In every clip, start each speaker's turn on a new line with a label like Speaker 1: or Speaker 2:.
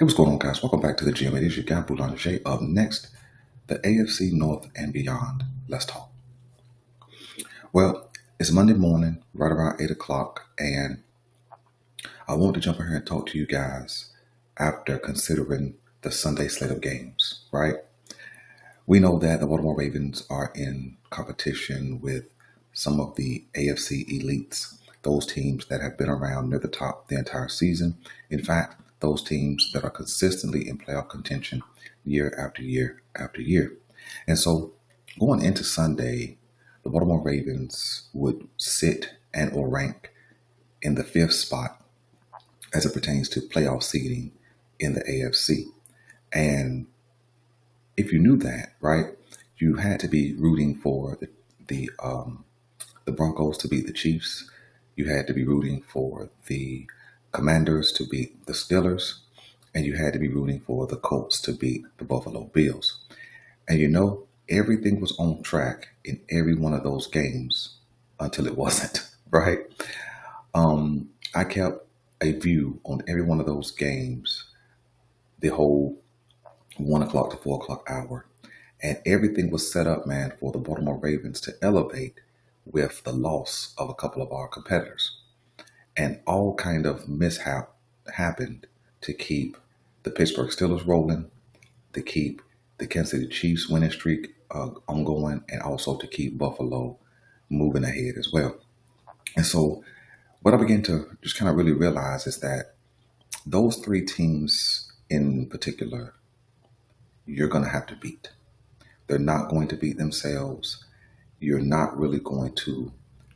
Speaker 1: Hey, what's going on, guys? Welcome back to the gym. It is your guy, Boulanger. Up next, the AFC North and beyond. Let's talk. Well, it's Monday morning, right around 8 o'clock, and I want to jump in here and talk to you guys after considering the Sunday slate of games, right? We know that the Baltimore Ravens are in competition with some of the AFC elites, those teams that have been around near the top the entire season. In fact, those teams that are consistently in playoff contention year after year after year. And so going into Sunday, the Baltimore Ravens would sit and or rank in the fifth spot as it pertains to playoff seeding in the AFC. And if you knew that, right, you had to be rooting for the Broncos to beat the Chiefs. You had to be rooting for the Commanders to beat the Steelers, and you had to be rooting for the Colts to beat the Buffalo Bills. And you know, everything was on track in every one of those games until it wasn't, right? I kept a view on every one of those games the whole 1 o'clock to 4 o'clock hour. And everything was set up, man, for the Baltimore Ravens to elevate with the loss of a couple of our competitors. And all kind of mishap happened to keep the Pittsburgh Steelers rolling, to keep the Kansas City Chiefs winning streak ongoing, and also to keep Buffalo moving ahead as well. And so what I began to just kind of really realize is that those three teams in particular, you're going to have to beat. They're not going to beat themselves. You're not really going to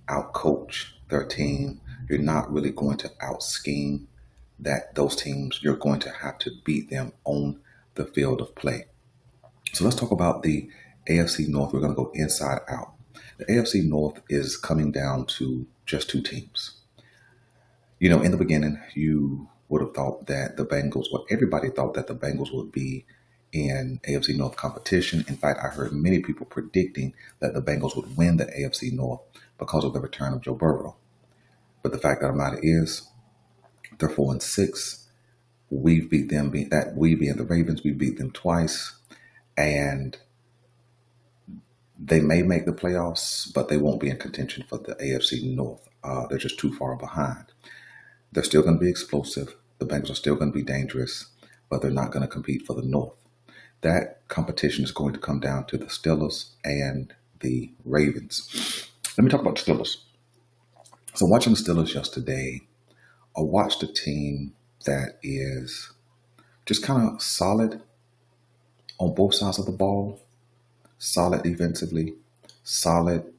Speaker 1: outcoach their team. You're not really going to out scheme those teams. You're going to have to beat them on the field of play. So let's talk about the AFC North. We're going to go inside out. The AFC North is coming down to just two teams. You know, in the beginning, you would have thought that the Bengals, well, everybody thought that the Bengals would be in AFC North competition. In fact, I heard many people predicting that the Bengals would win the AFC North because of the return of Joe Burrow. But the fact of the matter is, they're 4-6. We beat them, being the Ravens, we beat them twice. And they may make the playoffs, but they won't be in contention for the AFC North. They're just too far behind. They're still going to be explosive. The Bengals are still going to be dangerous, but they're not going to compete for the North. That competition is going to come down to the Steelers and the Ravens. Let me talk about the Steelers. So watching the Steelers yesterday, I watched a team that is just kind of solid on both sides of the ball, solid defensively, solid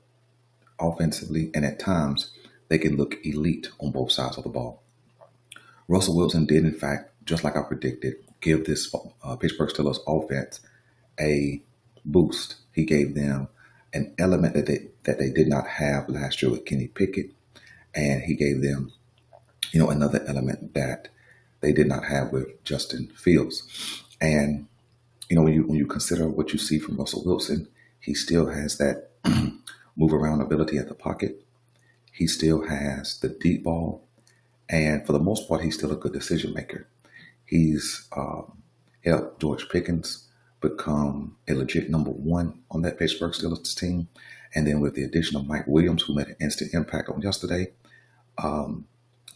Speaker 1: offensively, and at times they can look elite on both sides of the ball. Russell Wilson did, in fact, just like I predicted, give this Pittsburgh Steelers offense a boost. He gave them an element that they did not have last year with Kenny Pickett, and he gave them, you know, another element that they did not have with Justin Fields. And you know, when you consider what you see from Russell Wilson, he still has that move around ability at the pocket. He still has the deep ball, and for the most part, he's still a good decision maker. He's helped George Pickens become a legit number one on that Pittsburgh Steelers team. And then with the addition of Mike Williams, who made an instant impact on yesterday,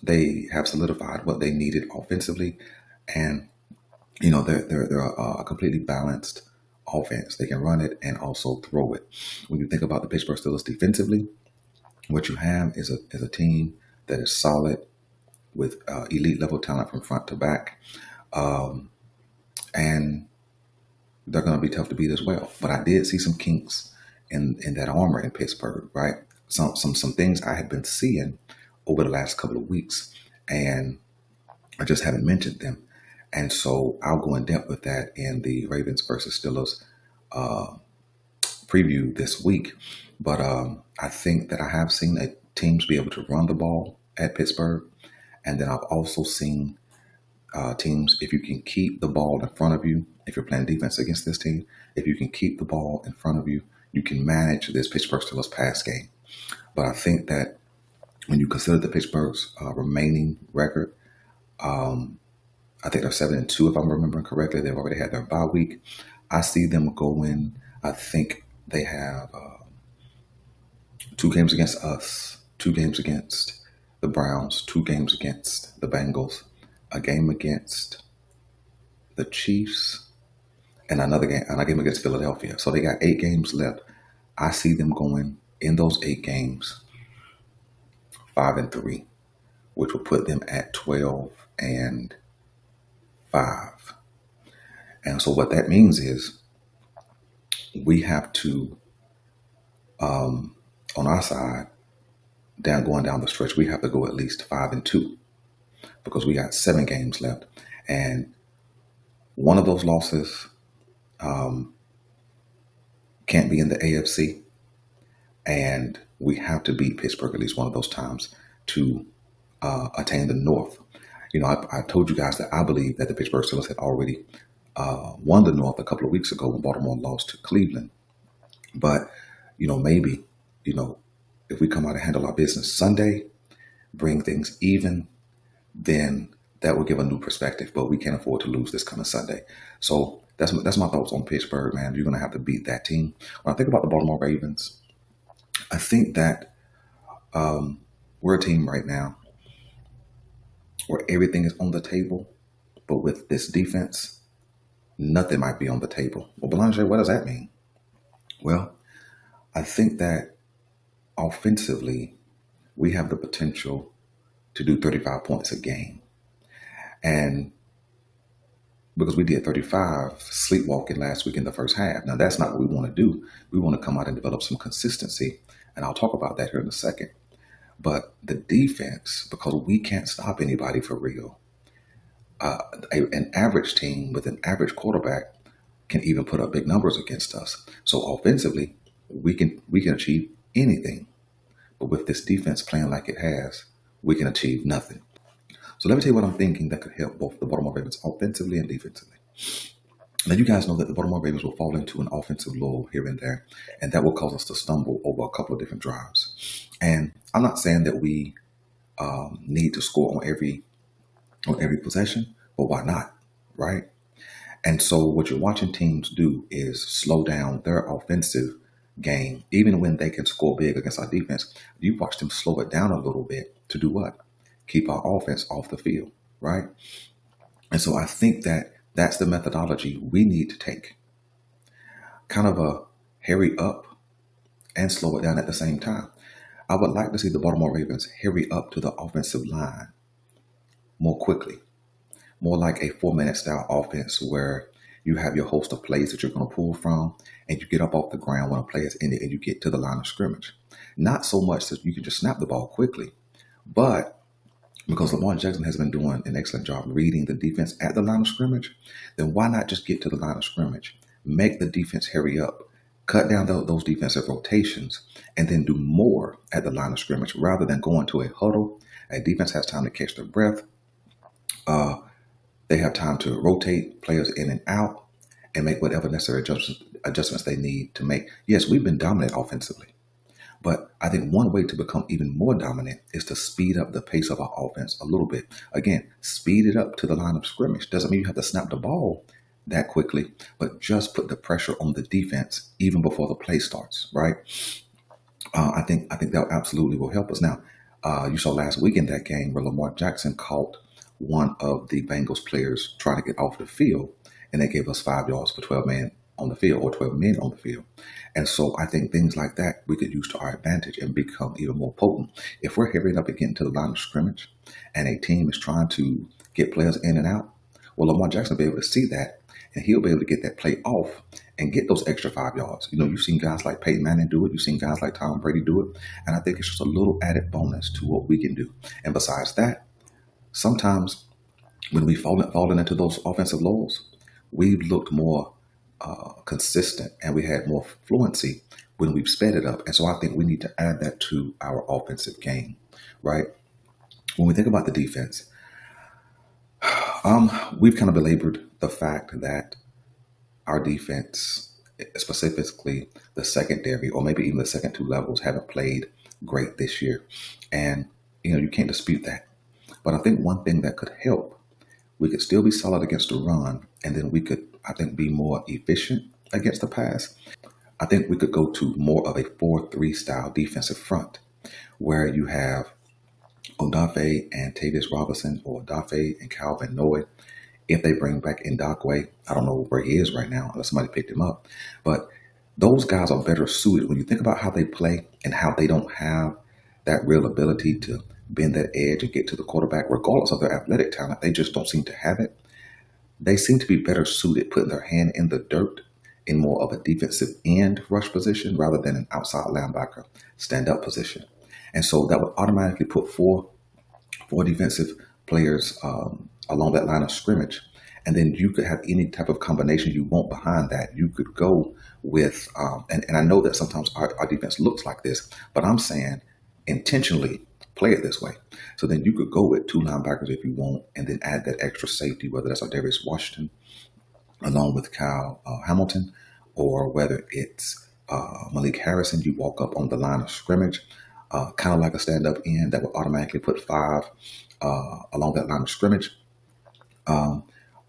Speaker 1: they have solidified what they needed offensively. And, you know, they're a completely balanced offense. They can run it and also throw it. When you think about the Pittsburgh Steelers defensively, what you have is a team that is solid with elite level talent from front to back. And they're going to be tough to beat as well. But I did see some kinks in that armor in Pittsburgh, right? Some things I have been seeing over the last couple of weeks, and I just haven't mentioned them. And so I'll go in depth with that in the Ravens versus Steelers preview this week. But I think that I have seen teams be able to run the ball at Pittsburgh. And then I've also seen teams, if you can keep the ball in front of you, if you're playing defense against this team, if you can keep the ball in front of you, you can manage this Pittsburgh Steelers pass game. But I think that when you consider the Pittsburgh's remaining record, I think they're 7-2 if I'm remembering correctly. They've already had their bye week. I see them going. I think they have 2 games against us, 2 games against the Browns, 2 games against the Bengals, a game against the Chiefs, and a game against Philadelphia. So they got 8 games left. I see them going in those 8 games 5-3, which will put them at 12-5. And so what that means is we have to, on our side, going down the stretch, we have to go at least 5-2 because we got 7 games left. And one of those losses can't be in the AFC. And we have to beat Pittsburgh at least one of those times to attain the North. I told you guys that I believe that the Pittsburgh Steelers had already won the North a couple of weeks ago when Baltimore lost to Cleveland. But, maybe, if we come out and handle our business Sunday, bring things even, then that will give a new perspective. But we can't afford to lose this coming Sunday. So that's my thoughts on Pittsburgh, man. You're going to have to beat that team. When I think about the Baltimore Ravens, I think that we're a team right now where everything is on the table, but with this defense, nothing might be on the table. Well, Belanger, what does that mean? Well, I think that offensively, we have the potential to do 35 points a game. And because we did 35 sleepwalking last week in the first half. Now, that's not what we want to do. We want to come out and develop some consistency. And I'll talk about that here in a second. But the defense, because we can't stop anybody for real, an average team with an average quarterback can even put up big numbers against us. So offensively, we can achieve anything. But with this defense playing like it has, we can achieve nothing. So let me tell you what I'm thinking that could help both the Baltimore Ravens offensively and defensively. Now, you guys know that the Baltimore Ravens will fall into an offensive lull here and there, and that will cause us to stumble over a couple of different drives. And I'm not saying that we need to score on every possession, but why not, right? And so what you're watching teams do is slow down their offensive game, even when they can score big against our defense. You watch them slow it down a little bit to do what? Keep our offense off the field, right? And so I think that that's the methodology we need to take. Kind of a hurry up and slow it down at the same time. I would like to see the Baltimore Ravens hurry up to the offensive line more quickly. More like a 4-minute style offense where you have your host of plays that you're going to pull from and you get up off the ground when a play is ended and you get to the line of scrimmage. Not so much that you can just snap the ball quickly, but because Lamar Jackson has been doing an excellent job reading the defense at the line of scrimmage, then why not just get to the line of scrimmage, make the defense hurry up, cut down those defensive rotations, and then do more at the line of scrimmage rather than going to a huddle. A defense has time to catch their breath. They have time to rotate players in and out and make whatever necessary adjustments they need to make. Yes, we've been dominant offensively. But I think one way to become even more dominant is to speed up the pace of our offense a little bit. Again, speed it up to the line of scrimmage. Doesn't mean you have to snap the ball that quickly, but just put the pressure on the defense even before the play starts, right? I think that absolutely will help us. Now, you saw last week in that game where Lamar Jackson caught one of the Bengals players trying to get off the field, and they gave us 5 yards for 12 men on the field, or 12 men on the field. And so I think things like that we could use to our advantage and become even more potent. If we're hurrying up and getting to the line of scrimmage and a team is trying to get players in and out, well, Lamar Jackson will be able to see that, and he'll be able to get that play off and get those extra 5 yards. You've seen guys like Peyton Manning do it. You've seen guys like Tom Brady do it. And I think it's just a little added bonus to what we can do. And besides that, sometimes when we've fallen into those offensive lulls, we've looked more consistent and we had more fluency when we've sped it up. And so I think we need to add that to our offensive game, right? When we think about the defense, we've kind of belabored the fact that our defense, specifically the secondary or maybe even the second 2 levels, haven't played great this year. And, you can't dispute that. But I think one thing that could help we could still be solid against the run, and then we could, I think, be more efficient against the pass. I think we could go to more of a 4-3 style defensive front where you have Odafe and Tavius Robinson, or Odafe and Calvin Noy. If they bring back Ndakwe, I don't know where he is right now unless somebody picked him up. But those guys are better suited when you think about how they play and how they don't have that real ability to bend that edge and get to the quarterback, regardless of their athletic talent. They just don't seem to have it. They seem to be better suited putting their hand in the dirt in more of a defensive end rush position rather than an outside linebacker stand-up position. And so that would automatically put four defensive players along that line of scrimmage. And then you could have any type of combination you want behind that. You could go with, and I know that sometimes our defense looks like this, but I'm saying intentionally play it this way. So then you could go with two linebackers if you want, and then add that extra safety, whether that's Darius Washington along with Kyle Hamilton, or whether it's Malik Harrison. You walk up on the line of scrimmage, kind of like a stand-up end that will automatically put five along that line of scrimmage,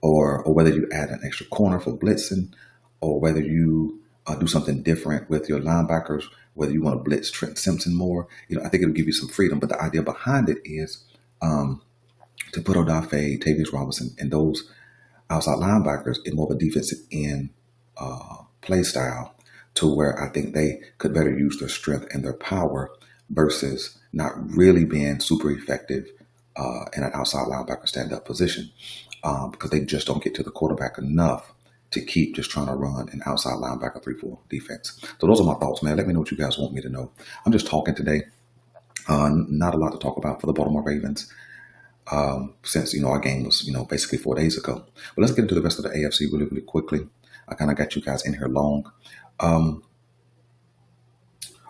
Speaker 1: or whether you add an extra corner for blitzing, or whether you do something different with your linebackers, whether you want to blitz Trent Simpson more. I think it'll give you some freedom. But the idea behind it is to put Odafe, Tavius Robinson, and those outside linebackers in more of a defensive end play style, to where I think they could better use their strength and their power versus not really being super effective in an outside linebacker stand-up position because they just don't get to the quarterback enough to keep just trying to run an outside linebacker 3-4 defense. So those are my thoughts, man. Let me know what you guys want me to know. I'm just talking today. Not a lot to talk about for the Baltimore Ravens since, our game was, basically 4 days ago. But let's get into the rest of the AFC really, really quickly. I kind of got you guys in here long. I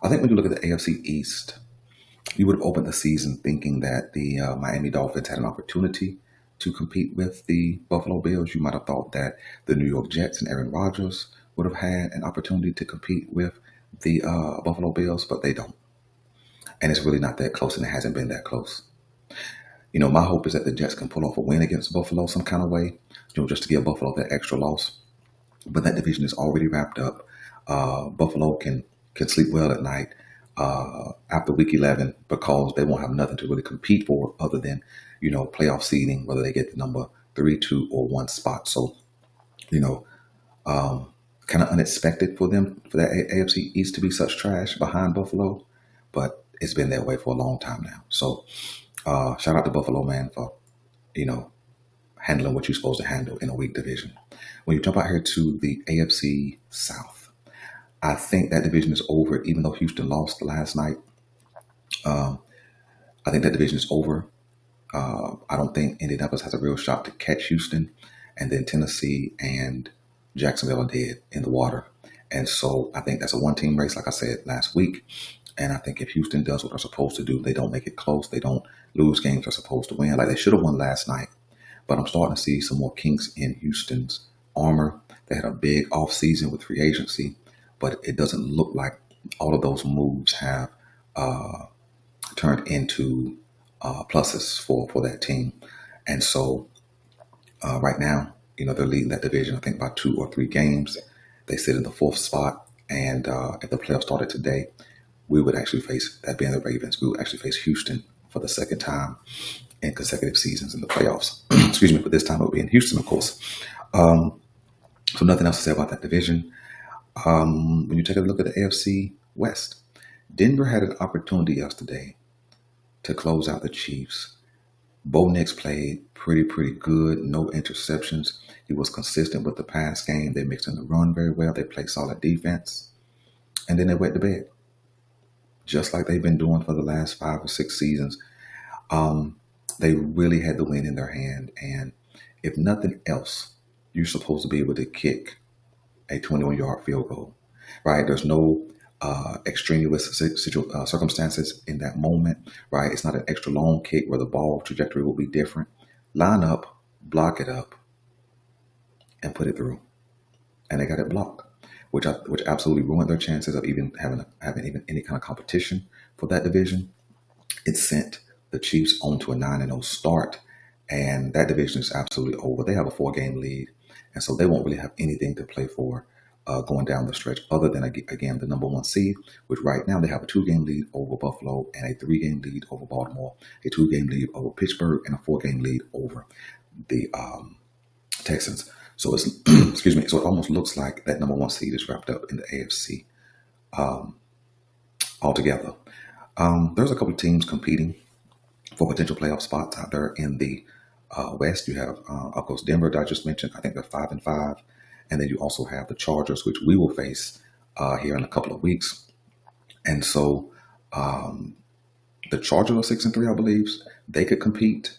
Speaker 1: think when you look at the AFC East, you would have opened the season thinking that the Miami Dolphins had an opportunity to compete with the Buffalo Bills. You might have thought that the New York Jets and Aaron Rodgers would have had an opportunity to compete with the Buffalo Bills, but they don't. And it's really not that close, and it hasn't been that close. My hope is that the Jets can pull off a win against Buffalo some kind of way, just to give Buffalo that extra loss. But that division is already wrapped up. Buffalo can sleep well at night after week 11 because they won't have nothing to really compete for other than, playoff seeding, whether they get the number 3, 2, or 1 spot. So, kind of unexpected for them, for that AFC East to be such trash behind Buffalo, but it's been that way for a long time now. So, shout out to Buffalo, man, for, handling what you're supposed to handle in a weak division. When you jump out here to the AFC South, I think that division is over, even though Houston lost last night. I think that division is over. I don't think Indianapolis has a real shot to catch Houston, and then Tennessee and Jacksonville are dead in the water. And so I think that's a one-team race, like I said last week. And I think if Houston does what they're supposed to do, they don't make it close. They don't lose games they're supposed to win. Like they should have won last night. But I'm starting to see some more kinks in Houston's armor. They had a big offseason with free agency, but it doesn't look like all of those moves have turned into pluses for that team. And so right now, they're leading that division, I think, by 2 or 3 games. They sit in the 4th spot. And if the playoffs started today, we would actually face, that being the Ravens, we would actually face Houston for the second time in consecutive seasons in the playoffs. Excuse me, but this time it would be in Houston, of course. So nothing else to say about that division. When you take a look at the AFC West, Denver had an opportunity yesterday to close out the Chiefs. Bo Nix played pretty good, no interceptions. He was consistent with the pass game. They mixed in the run very well. They played solid defense. And then they went to bed, just like they've been doing for the last 5 or 6 seasons. They really had the win in their hand. And if nothing else, you're supposed to be able to kick a 21-yard field goal, right? There's no extraneous circumstances in that moment, right? It's not an extra long kick where the ball trajectory will be different. Line up, block it up, and put it through. And they got it blocked, which absolutely ruined their chances of even having any kind of competition for that division. It sent the Chiefs on to a 9-0 start, and that division is absolutely over. They have a 4-game lead, and so they won't really have anything to play for going down the stretch other than, again, the number 1 seed, which right now they have a 2-game lead over Buffalo and a 3-game lead over Baltimore, a 2-game lead over Pittsburgh, and a 4-game lead over the Texans. So it's excuse me. So it almost looks like that number 1 seed is wrapped up in the AFC altogether. There's a couple of teams competing for potential playoff spots out there in the West. You have, of course, Denver that I just mentioned. I think they're 5-5, and then you also have the Chargers, which we will face here in a couple of weeks. And so the Chargers are 6-3, I believe. They could compete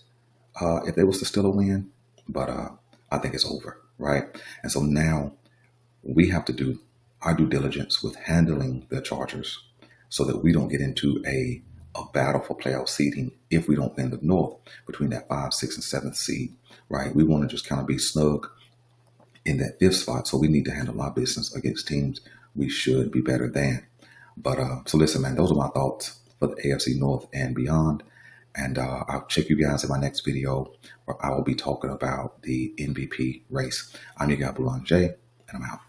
Speaker 1: if they was to steal a win, but I think it's over, right? And so now we have to do our due diligence with handling the Chargers so that we don't get into a battle for playoff seeding if we don't win the North between that 5, 6, and 7th seed, right? We want to just kind of be snug in that 5th spot, so we need to handle our business against teams we should be better than. But so listen, man, those are my thoughts for the AFC North and beyond. And I'll check you guys in my next video where I will be talking about the MVP race. I'm your guy, Boulanger, and I'm out.